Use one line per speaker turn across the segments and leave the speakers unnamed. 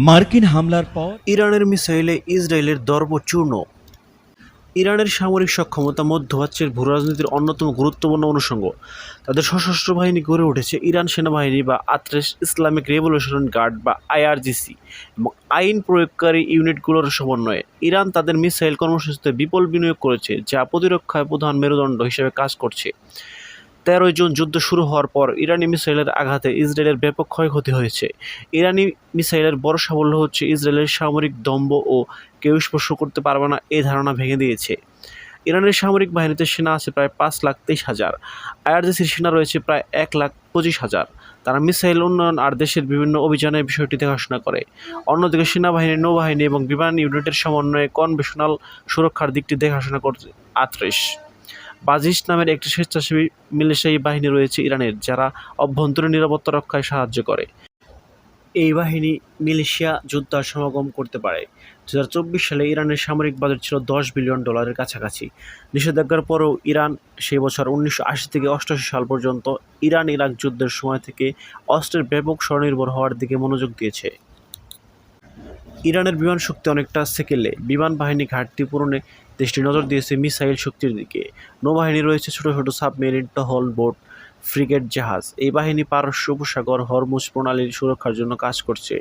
মার্কিন হামলার পর
ইরানের মিসাইলে ইসরায়েলের দর্প চূর্ণ। ইরানের সামরিক সক্ষমতা মধ্যপ্রাচ্যের ভূরাজনীতির অন্যতম গুরুত্বপূর্ণ অনুষঙ্গ। তাদের সশস্ত্র বাহিনী গড়ে উঠেছে ইরান সেনাবাহিনী বা আত্রেস ইসলামিক রেভলিউশনারি গার্ড বা আইআরজিসি এবং আইন প্রয়োগকারী ইউনিটগুলোর সমন্বয়ে। ইরান তাদের মিসাইল কর্মসূচিতে বিপুল বিনিয়োগ করেছে, যা প্রতিরক্ষায় প্রধান মেরুদণ্ড হিসেবে কাজ করছে। 13 জুন যুদ্ধ শুরু হওয়ার পর ইরানি মিসাইলের আঘাতে ইসরায়েলের ব্যাপক ক্ষয়ক্ষতি হয়েছে। ইরানি মিসাইলের বড় সাফল্য হচ্ছে ইসরায়েলের সামরিক দম্ভ ও কেউ স্পর্শ করতে পারবে না এই ধারণা ভেঙে দিয়েছে। ইরানের সামরিক বাহিনীতে সেনা আছে প্রায় 5,23,000। আইআরজিসির সেনা রয়েছে প্রায় 1,25,000। তারা মিসাইল উন্নয়ন আর দেশের বিভিন্ন অভিযানের বিষয়টি দেখাশোনা করে। অন্যদিকে সেনাবাহিনী, নৌবাহিনী এবং বিমান ইউনিটের সমন্বয়ে কনভেনশনাল সুরক্ষার দিকটি দেখাশোনা করছে আত্রেস। বাজিশ নামের একটি স্বেচ্ছাসেবী মিলিশিয়া বাহিনী রয়েছে ইরানের, যারা অভ্যন্তরীণ নিরাপত্তা রক্ষায় সাহায্য করে। এই বাহিনী মিলিশিয়া যোদ্ধা সমাগম করতে পারে। 2024 সালে ইরানের সামরিক বাজেট ছিল $10 বিলিয়ন কাছাকাছি। নিষেধাজ্ঞার পরেও ইরান সেই বছর 1980 থেকে 88 সাল পর্যন্ত ইরান ইরাক যুদ্ধের সময় থেকে অস্ত্রের ব্যাপক স্বনির্ভর হওয়ার দিকে মনোযোগ দিয়েছে। ইরানের বিমান শক্তি অনেকটা সেকেলে। বিমান বাহিনী ঘাটতি পূরণে দেশটি নজর দিয়েছে মিসাইল শক্তির দিকে। নৌবাহিনী রয়েছে ছোট ছোট সাবমেরিন, টহল বোট, ফ্রিগেট জাহাজ। এই বাহিনী পারস্য উপসাগর, হরমুজ প্রণালীর সুরক্ষার জন্য কাজ করছে।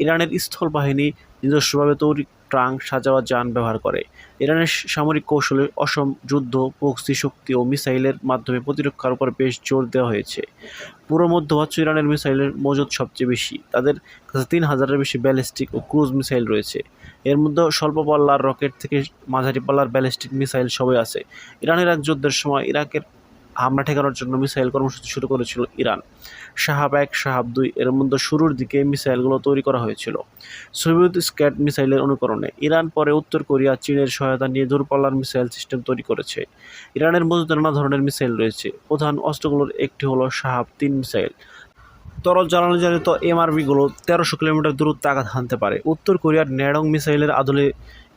ইরানের স্থল বাহিনী নিজস্বভাবে তৈরি ট্রাঙ্ক সাজাওয়া যান ব্যবহার করে। ইরানের সামরিক কৌশলে অসম যুদ্ধ, প্রক্সি শক্তি ও মিসাইলের মাধ্যমে প্রতিরক্ষার উপর বেশ জোর দেওয়া হয়েছে। পুরো মধ্যপ্রাচ্য ইরানের মিসাইলের মজুদ সবচেয়ে বেশি। তাদের কাছে 3,000-এর বেশি ব্যালিস্টিক ও ক্রুজ মিসাইল রয়েছে। এর মধ্যে স্বল্প পাল্লার রকেট থেকে মাঝারি পাল্লার ব্যালিস্টিক মিসাইল সবই আছে। ইরান ইরাক যুদ্ধের সময় ইরাকের হামলা ঠেকানোর জন্য মিসাইল কর্মসূচি শুরু করেছিল ইরান। শাহাব-1, শাহাব-2 এর মধ্যে শুরুর দিকে মিসাইলগুলো তৈরি করা হয়েছিল সোভিয়েত স্ক্যাড মিসাইলের অনুকরণে। ইরান পরে উত্তর কোরিয়া, চীনের সহায়তা নিয়ে দূরপাল্লার মিসাইল সিস্টেম তৈরি করেছে। ইরানের মধ্যে নানা ধরনের মিসাইল রয়েছে। প্রধান অস্ত্রগুলোর একটি হলো শাহাব-3 মিসাইল। তরল জ্বালানি চালিত এমআরভিগুলো 1300 কিলোমিটার দূরত্বে আঘাত হানতে পারে। উত্তর কোরিয়ার ন্যাডং মিসাইলের আদলে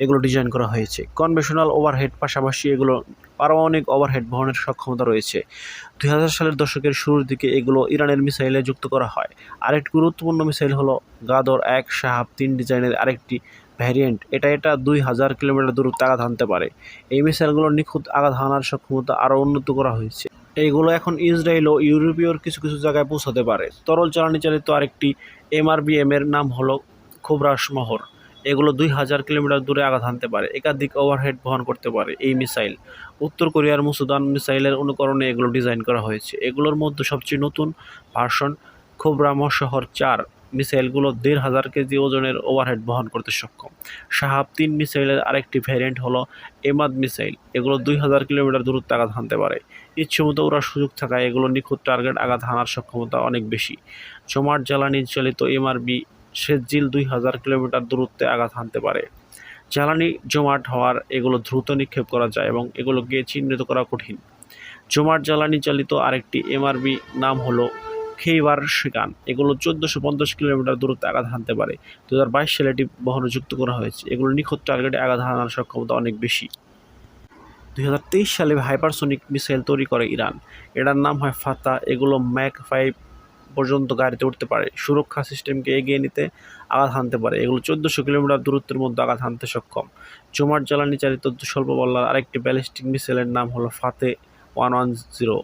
এগুলো ডিজাইন করা হয়েছে। কনভেনশনাল ওভারহেড পাশাপাশি এগুলো পারমাণবিক ওভারহেড বহনের সক্ষমতা রয়েছে। 2000 সালের দশকের শুরুর দিকে এগুলো ইরানের মিসাইলে যুক্ত করা হয়। আরেকটি গুরুত্বপূর্ণ মিসাইল হলো গাদর-1 শাহাব-3 ডিজাইনের আরেকটি ভ্যারিয়েন্ট। এটা 2000 কিলোমিটার দূরত্বে আঘাত হানতে পারে। এই মিসাইলগুলোর নিখুঁত আঘাত হানার সক্ষমতা আরও উন্নত করা হয়েছে। এইগুলো এখন ইসরায়েল ও ইউরোপীয় কিছু কিছু জায়গায় পৌঁছাতে পারে। তরল জ্বালানি চালিত আরেকটি এমআরবিএম এর নাম হলো খোবরাশমহর। এগুলো 2000 কিলোমিটার দূরে আঘাত হানতে পারে। একাধিক ওভারহেড বহন করতে পারে এই মিসাইল। উত্তর কোরিয়ার মুসুদান মিসাইলের অনুকরণে এগুলো ডিজাইন করা হয়েছে। এগুলোর মধ্যে সবচেয়ে নতুন ভার্সন খোবরামশহর-4 মিসাইলগুলো 1,500 কেজি ওজনের ওভারহেড বহন করতে সক্ষম। শাহাব-3 মিসাইলের আরেকটি ভ্যারিয়েন্ট হলো এমাদ মিসাইল। এগুলো 2000 কিলোমিটার দূরত্বে আঘাত হানতে পারে। ইচ্ছেমতো ওড়ার সুযোগ থাকায় এগুলো নিখুঁত টার্গেট আঘাত হানার সক্ষমতা অনেক বেশি। জমাট জ্বালানি চালিত এমআরবি শেরজিল 2000 কিলোমিটার দূরত্বে আঘাত হানতে পারে। জ্বালানি জমাট হওয়ার এগুলো দ্রুত নিক্ষেপ করা যায় এবং এগুলোকে চিহ্নিত করা কঠিন। জমাট জ্বালানি চালিত আরেকটি এমআরবি নাম হলো খেইবার শিকান। এগুলো 1450 কিলোমিটার দূরত্বে আঘাত হানতে পারে। 2022 সালে এটি বহরে যুক্ত করা হয়েছে। এগুলো নিখুঁত টার্গেটে আঘাত হানার সক্ষমতা অনেক বেশি। 2023 সালে হাইপারসোনিক মিসাইল তৈরি করে ইরান। এটার নাম হয় ফাতা। এগুলো ম্যাক 5 পর্যন্ত গাড়িতে উঠতে পারে। সুরক্ষা সিস্টেমকে এগিয়ে নিতে আঘাত হানতে পারে। এগুলো 1400 কিলোমিটার দূরত্বের মধ্যে আঘাত হানতে সক্ষম। জমাট জ্বালানি চালিত স্বল্প পাল্লার আরেকটি ব্যালিস্টিক মিসাইলের নাম হলো ফাতে 110।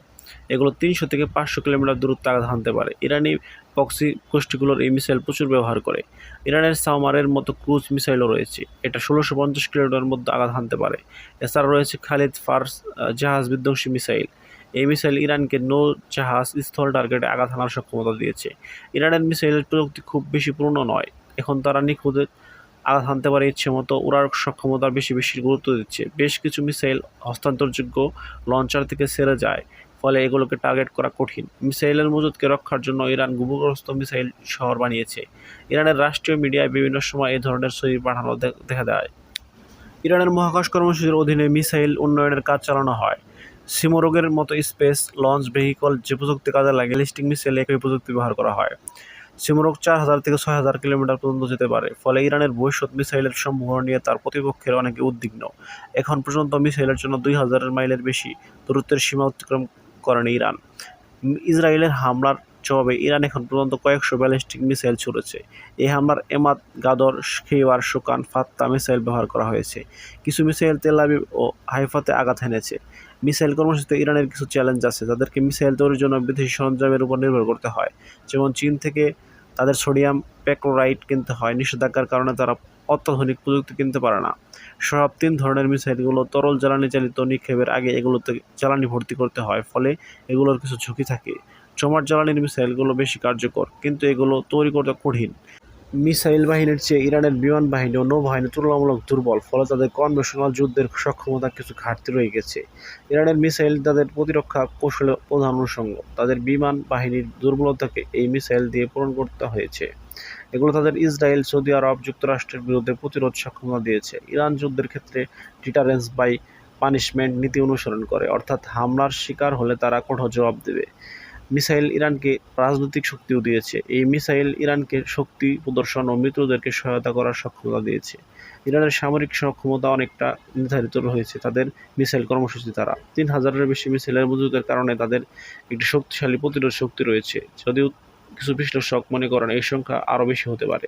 এগুলো 300 থেকে 500 কিলোমিটার দূরত্বে আঘাত হানতে পারে। ইরানি প্রক্সি গোষ্ঠীগুলোর এই মিসাইল প্রচুর ব্যবহার করে। ইরানের সাওমারের মতো ক্রুজ মিসাইলও রয়েছে। এটা 1650 কিলোমিটার মধ্যে আঘাত হানতে পারে। এছাড়া রয়েছে খালিদ ফার্স জাহাজ বিধ্বংসী মিসাইল। এই মিসাইল ইরানকে নৌ জাহাজ, স্থল টার্গেটে আঘাত হানার সক্ষমতা দিয়েছে। ইরানের মিসাইলের প্রযুক্তি খুব বেশি পুরনো নয়। এখন তারা নিখুঁত আঘাত হানতে পারে ইচ্ছেমতো। ওড়ার সক্ষমতার বেশি গুরুত্ব দিচ্ছে। বেশ কিছু মিসাইল হস্তান্তরযোগ্য লঞ্চার থেকে ছেড়ে যায়, ফলে এগুলোকে টার্গেট করা কঠিন। মিসাইলের মজুদকে রক্ষার জন্য ইরান ভূগর্ভস্থ মিসাইল শহর বানিয়েছে। ইরানের রাষ্ট্রীয় মিডিয়ায় বিভিন্ন সময় এই ধরনের ছবি পাঠানো দেখা যায়। ইরানের মহাকাশ কর্মসূচির অধীনে মিসাইল উন্নয়নের কাজ চালানো হয়। সিমোরগের মতো স্পেস লঞ্চ ভেহিকল যে প্রযুক্তি কাজে লাগে, ব্যালিস্টিক মিসাইলে একই প্রযুক্তি ব্যবহার করা হয়। সিমোরগ 4000 থেকে 6000 কিলোমিটার পর্যন্ত যেতে পারে। ফলে ইরানের ভবিষ্যৎ মিসাইলের সম্ভাবনা নিয়ে তার প্রতিপক্ষের অনেকে উদ্বিগ্ন। এখন পর্যন্ত মিসাইলের জন্য 2000 মাইলের বেশি দূরত্বের সীমা অতিক্রম করেনি ইরান। ইসরায়েলের হামলার জবাবে ইরান এখন পর্যন্ত কয়েকশো ব্যালিস্টিক মিসাইল ছুড়েছে। এই হামলার এমাদ, গাদর, খেইবার, শুকান, ফাত্তা মিসাইল ব্যবহার করা হয়েছে। কিছু মিসাইল তেল আবিব ও হাইফাতে আঘাত এনেছে। মিসাইল কর্মসূচিতে ইরানের কিছু চ্যালেঞ্জ আছে, যাদেরকে মিসাইল তৈরির জন্য বিদেশি সরঞ্জামের উপর নির্ভর করতে হয়। যেমন চীন থেকে তাদের সোডিয়াম পেক্লোরাইড কিনতে হয়। নিষেধাজ্ঞার কারণে তারা অত্যাধুনিক প্রযুক্তি কিনতে পারে না। সব ৩ ধরনের মিসাইলগুলো তরল জ্বালানি চালিত নিক্ষেপের আগে এগুলোতে জ্বালানি ভর্তি করতে হয়, ফলে এগুলোর কিছু ঝুঁকি থাকে। জমাট জ্বালানির মিসাইলগুলো বেশি কার্যকর, কিন্তু এগুলো তৈরি করতে কঠিন। মিসাইল বাহিনীর চেয়ে ইরানের বিমান বাহিনী ও নৌবাহিনী তুলনামূলক দুর্বল, ফলে তাদের কনভেনশনাল যুদ্ধের সক্ষমতা কিছু ঘাটতি রয়ে গেছে। ইরানের মিসাইল তাদের প্রতিরক্ষা কৌশলের প্রধান অনুষঙ্গ। তাদের বিমান বাহিনীর দুর্বলতাকে এই মিসাইল দিয়ে পূরণ করতে হয়েছে। এগুলো তাদের ইসরায়েল, সৌদি আরব, যুক্তরাষ্ট্রের বিরুদ্ধে প্রতিরোধ সক্ষমতা দিয়েছে। ইরান যুদ্ধের ক্ষেত্রে ডিটারেন্স বাই পানিশমেন্ট নীতি অনুসরণ করে, অর্থাৎ হামলার শিকার হলে তারা কঠোর জবাব দেবে। মিসাইল ইরানকে রাজনৈতিক শক্তিও দিয়েছে। এই মিসাইল ইরানকে শক্তি প্রদর্শন ও মিত্রদেরকে সহায়তা করার সক্ষমতা দিয়েছে। ইরানের সামরিক সক্ষমতা অনেকটা নির্ধারিত হয়েছে তাদের মিসাইল কর্মসূচি দ্বারা। ৩,০০০-এর বেশি মিসাইলের মজুদের কারণে তাদের একটি শক্তিশালী প্রতিরোধ শক্তি রয়েছে, যদিও কিছু বিশ্লেষক মনে করেন এই সংখ্যা আরও বেশি হতে পারে।